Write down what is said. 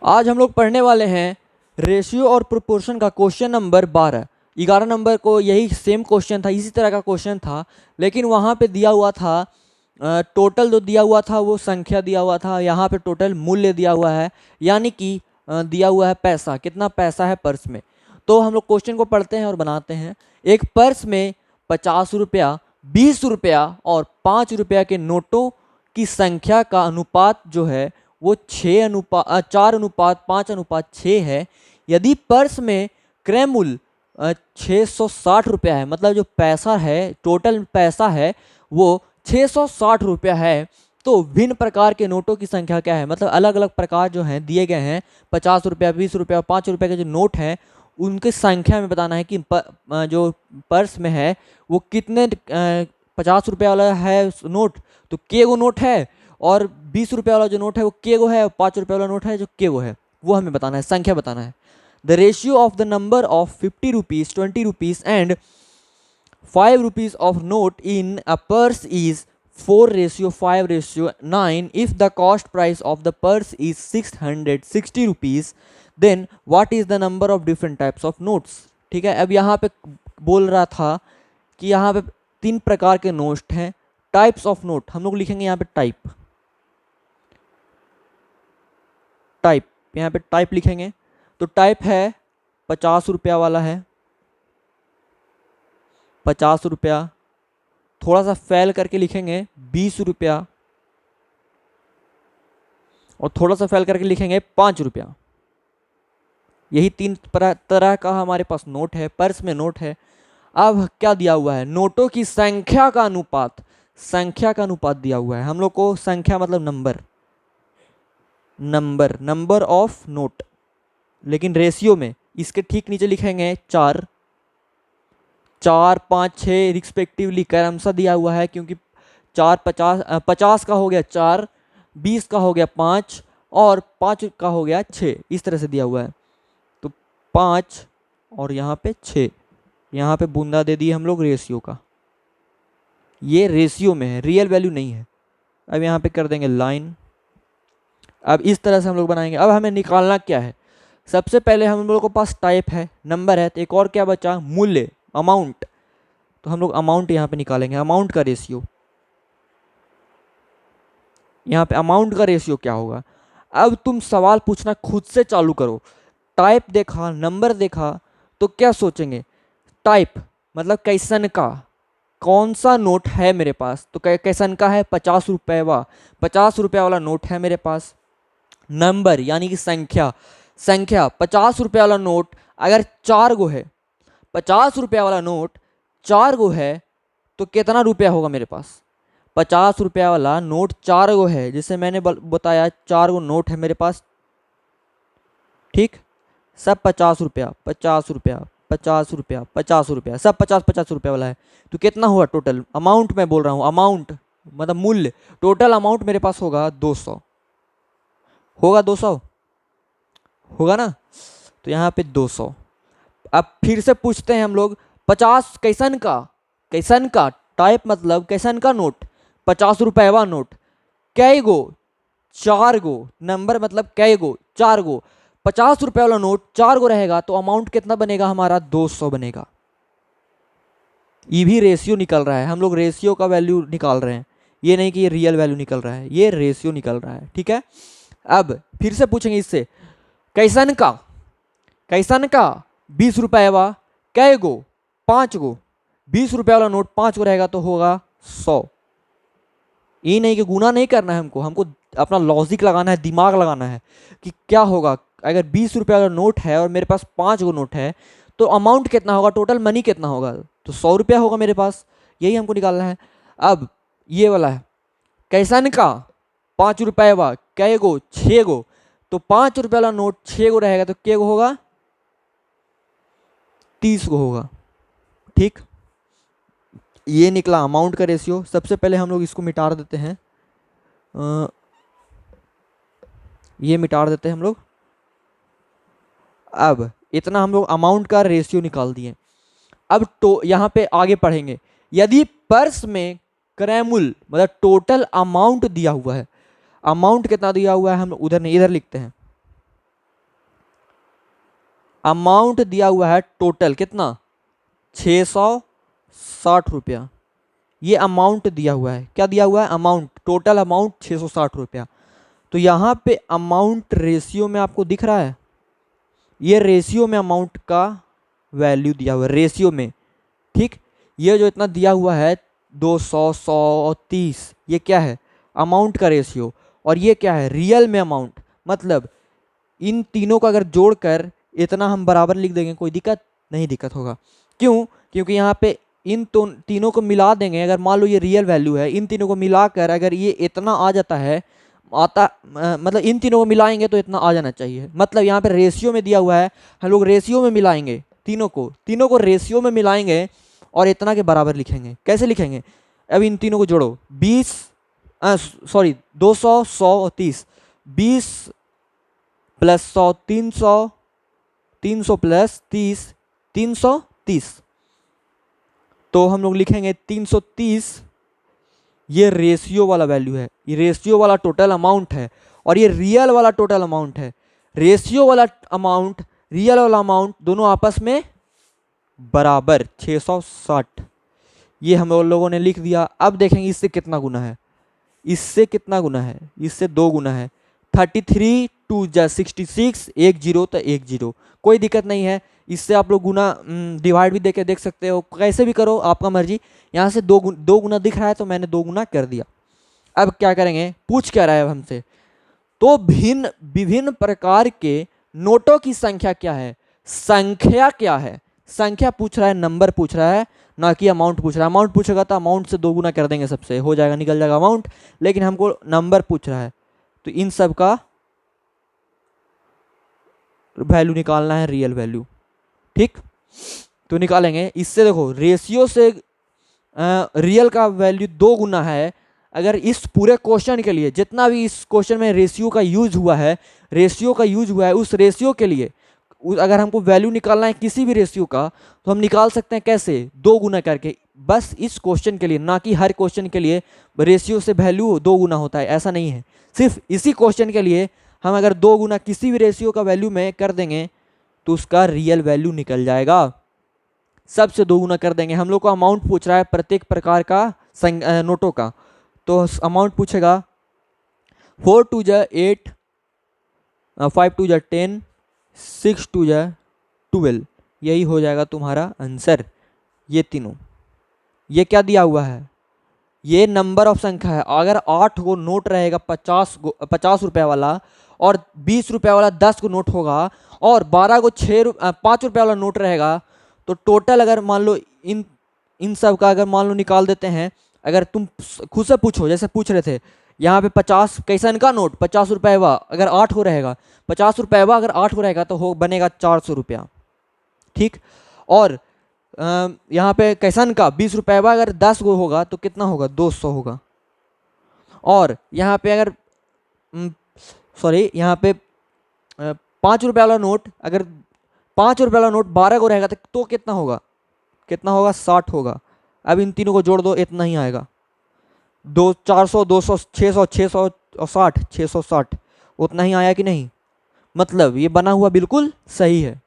आज हम लोग पढ़ने वाले हैं रेशियो और प्रोपोर्शन का क्वेश्चन नंबर 12। 11 नंबर को यही सेम क्वेश्चन था, इसी तरह का क्वेश्चन था, लेकिन वहाँ पे दिया हुआ था टोटल जो दिया हुआ था वो संख्या दिया हुआ था, यहाँ पे टोटल मूल्य दिया हुआ है, यानी कि दिया हुआ है पैसा, कितना पैसा है पर्स में। तो हम लोग क्वेश्चन को पढ़ते हैं और बनाते हैं। एक पर्स में 50 रुपया, 20 रुपया और 5 रुपया के नोटों की संख्या का अनुपात जो है वो 4:5 है। यदि पर्स में क्रय मूल्य 660 रुपया है, मतलब जो पैसा है, टोटल पैसा है वो 660 रुपया है, तो भिन्न प्रकार के नोटों की संख्या क्या है, मतलब अलग अलग प्रकार जो हैं दिए गए हैं, 50 रुपया, 20 रुपया और 5 रुपये के जो नोट हैं उनकी संख्या में बताना है कि जो पर्स में है वो कितने 50 रुपया वाला है नोट तो के गो नोट है, और 20 रुपये वाला जो नोट है वो के गो है, और 5 रुपये वाला नोट है जो के गो है, वो हमें बताना है, संख्या बताना है। The ratio of the number of 50 rupees, 20 rupees and 5 rupees of note in a purse is 4:5:9। If the cost price of the purse is 660 rupees, then what is the number of different types of notes. ठीक है, अब यहाँ पे बोल रहा था कि यहाँ पे 3 प्रकार के नोट हैं। टाइप्स ऑफ नोट हम लोग लिखेंगे यहाँ पे टाइप, यहाँ पे टाइप लिखेंगे। तो टाइप है 50 रुपया वाला है, 50 रुपया, थोड़ा सा फैल करके लिखेंगे 20 रुपया, और थोड़ा सा फैल करके लिखेंगे 5 रुपया। यही 3 तरह का हमारे पास नोट है, पर्स में नोट है। अब क्या दिया हुआ है, नोटों की संख्या का अनुपात, संख्या का अनुपात दिया हुआ है हम लोग को। संख्या मतलब नंबर ऑफ नोट, लेकिन रेशियो में इसके ठीक नीचे लिखेंगे 4, 5, 6 रिस्पेक्टिवली क्रमशः दिया हुआ है, क्योंकि 50 का हो गया 4, 20 का हो गया 5 और 5 का हो गया 6, इस तरह से दिया हुआ है। तो 5 और यहाँ पे 6, यहाँ पे बूंदा दे दी हम लोग रेशियो का, ये रेशियो में है, रियल वैल्यू नहीं है। अब यहाँ पे कर देंगे लाइन। अब इस तरह से हम लोग बनाएंगे। अब हमें निकालना क्या है, सबसे पहले हम लोगों के पास टाइप है, नंबर है, तो एक और क्या बचा, मूल्य, अमाउंट। तो हम लोग अमाउंट यहाँ पे निकालेंगे, अमाउंट का रेशियो। यहाँ पे अमाउंट का रेशियो क्या होगा। अब तुम सवाल पूछना खुद से चालू करो। टाइप देखा, नंबर देखा, तो क्या सोचेंगे, टाइप मतलब कैसन का, कौन सा नोट है मेरे पास, तो कैसन का है, 50 रुपये 50 रुपया वाला नोट है मेरे पास। नंबर यानी कि संख्या, 50 रुपये वाला नोट अगर 4 गो है, 50 रुपया वाला नोट 4 गो है, तो कितना रुपया होगा मेरे पास। 50 रुपया वाला नोट 4 गो है, जिसे मैंने बताया 4 गो नोट है मेरे पास। ठीक, सब 50 रुपया 50 रुपया 50 रुपया 50 रुपया, सब 50 रुपया वाला है। तो कितना हुआ टोटल अमाउंट, मैं बोल रहा हूँ अमाउंट मतलब मूल्य, टोटल अमाउंट मेरे पास होगा 200, होगा 200, होगा ना। तो यहाँ पे 200। अब फिर से पूछते हैं हम लोग, 50 कैसन का टाइप मतलब कैसन का नोट, 50 रुपये नोट, कै गो, 4 गो, नंबर मतलब कै गो, 4 गो। 50 रुपये वाला नोट 4 गो रहेगा, तो अमाउंट कितना बनेगा हमारा, 200 बनेगा। ये भी रेशियो निकल रहा है, हम लोग रेशियो का वैल्यू निकाल रहे हैं, ये नहीं कि ये रियल वैल्यू निकल रहा है, ये रेशियो निकल रहा है। ठीक है, अब फिर से पूछेंगे इससे, कैसन का 20 रुपये वा, कै गो, 5 गो, 20 रुपये वाला नोट 5 गो रहेगा तो होगा 100। ये नहीं कि गुना नहीं करना है, हमको अपना लॉजिक लगाना है, दिमाग लगाना है कि क्या होगा अगर 20 रुपये वाला नोट है और मेरे पास 5 गो नोट है, तो अमाउंट कितना होगा, टोटल मनी कितना होगा, तो 100 रुपया होगा मेरे पास, यही हमको निकालना है। अब ये वाला है, कैसन का 5 रुपये वा, कै गो, 6 गो, तो 5 रुपये वाला नोट 6 गो रहेगा तो क्या गो होगा, 30 गो होगा। ठीक, ये निकला अमाउंट का रेशियो। सबसे पहले हम लोग इसको मिटा देते हैं, ये मिटा देते हैं हम लोग। अब इतना हम लोग अमाउंट का रेशियो निकाल दिए। अब तो यहाँ पे आगे पढ़ेंगे, यदि पर्स में क्रय मूल्य मतलब टोटल अमाउंट दिया हुआ है, अमाउंट कितना दिया हुआ है हम उधर नहीं इधर लिखते हैं, अमाउंट दिया हुआ है टोटल कितना, 660 रुपया। ये अमाउंट दिया हुआ है, क्या दिया हुआ है, अमाउंट, टोटल अमाउंट 660 रुपया। तो यहाँ पे अमाउंट रेशियो में आपको दिख रहा है, ये रेशियो में अमाउंट का वैल्यू दिया हुआ है रेशियो में, ठीक। ये जो इतना दिया हुआ है 200, 100 और 30, ये क्या है, अमाउंट का रेशियो। और ये क्या है, रियल में अमाउंट। मतलब इन तीनों को अगर जोड़कर इतना हम बराबर लिख देंगे, कोई दिक्कत नहीं, दिक्कत होगा। क्यों, क्योंकि यहाँ पे इन तीनों को मिला देंगे, अगर मान लो ये रियल वैल्यू है, इन तीनों को मिलाकर अगर ये इतना आ जाता है, मतलब इन तीनों को मिलाएंगे तो इतना आ जाना चाहिए। मतलब यहाँ पे रेशियो में दिया हुआ है, हम लोग रेशियो में मिलाएंगे तीनों को रेशियो में मिलाएंगे और इतना के बराबर लिखेंगे। कैसे लिखेंगे, अब इन तीनों को जोड़ो, 200, 100 और 30, 20 प्लस 100 300, 300 प्लस 30 330। तो हम लोग लिखेंगे 330, ये रेशियो वाला वैल्यू है, ये रेशियो वाला टोटल अमाउंट है, और ये रियल वाला टोटल अमाउंट है। रेशियो वाला अमाउंट, रियल वाला अमाउंट दोनों आपस में बराबर 660, ये हम लोगों ने लिख दिया। अब देखेंगे इससे कितना गुना है, इससे कितना गुना है, इससे 2 गुना है। 33 2 जा 66, 1 0 तो 1 0, कोई दिक्कत नहीं है। इससे आप लोग गुना डिवाइड भी देके देख सकते हो, कैसे भी करो आपका मर्जी। यहाँ से दो गुना दिख रहा है तो मैंने 2 गुना कर दिया। अब क्या करेंगे, पूछ क्या रहा है अब हमसे, तो विभिन्न प्रकार के नोटों की संख्या क्या है, संख्या क्या है। संख्या पूछ रहा है, नंबर पूछ रहा है, ना कि अमाउंट पूछ रहा है। अमाउंट पूछेगा तो अमाउंट से 2 गुना कर देंगे, सबसे हो जाएगा, निकल जाएगा अमाउंट। लेकिन हमको नंबर पूछ रहा है, तो इन सब का वैल्यू निकालना है, रियल वैल्यू, ठीक। तो निकालेंगे इससे, देखो रेशियो से रियल का वैल्यू 2 गुना है। अगर इस पूरे क्वेश्चन के लिए जितना भी इस क्वेश्चन में रेशियो का यूज हुआ है, उस रेशियो के लिए अगर हमको वैल्यू निकालना है किसी भी रेशियो का, तो हम निकाल सकते हैं कैसे, 2 गुना करके। बस इस क्वेश्चन के लिए, ना कि हर क्वेश्चन के लिए रेशियो से वैल्यू 2 गुना होता है, ऐसा नहीं है। सिर्फ इसी क्वेश्चन के लिए हम अगर 2 गुना किसी भी रेशियो का वैल्यू में कर देंगे तो उसका रियल वैल्यू निकल जाएगा। सबसे 2 गुना कर देंगे। हम लोग को अमाउंट पूछ रहा है प्रत्येक प्रकार का नोटों का, तो अमाउंट पूछेगा 4 2 जा 8, 5 2 जा 10, 6 2 जा 12, यही हो जाएगा तुम्हारा आंसर। ये तीनों, ये क्या दिया हुआ है, ये नंबर ऑफ संख्या है। अगर 8 गो नोट रहेगा 50 रुपये वाला, और 20 रुपये वाला 10 को नोट होगा, और 12 को 5 रुपये वाला नोट रहेगा, तो टोटल अगर मान लो इन सब का अगर मान लो निकाल देते हैं। अगर तुम खुद से पूछो, जैसे पूछ रहे थे यहाँ पे 50 कैसन का नोट, 50 रुपये वा अगर 8 हो रहेगा, 50 रुपये वा अगर 8 हो रहेगा तो हो बनेगा 400 रुपया, ठीक। और यहाँ पे कैसन का 20 रुपये वा अगर 10 गो होगा तो कितना होगा, 200 होगा। और यहाँ पे अगर यहाँ पे 5 रुपये वाला नोट, अगर 5 रुपये वाला नोट 12 को रहेगा तो कितना होगा, 60 होगा। अब इन तीनों को जोड़ दो, इतना ही आएगा। 400, 200, 600, 600 और 60, 660, उतना ही आया कि नहीं। मतलब ये बना हुआ बिल्कुल सही है।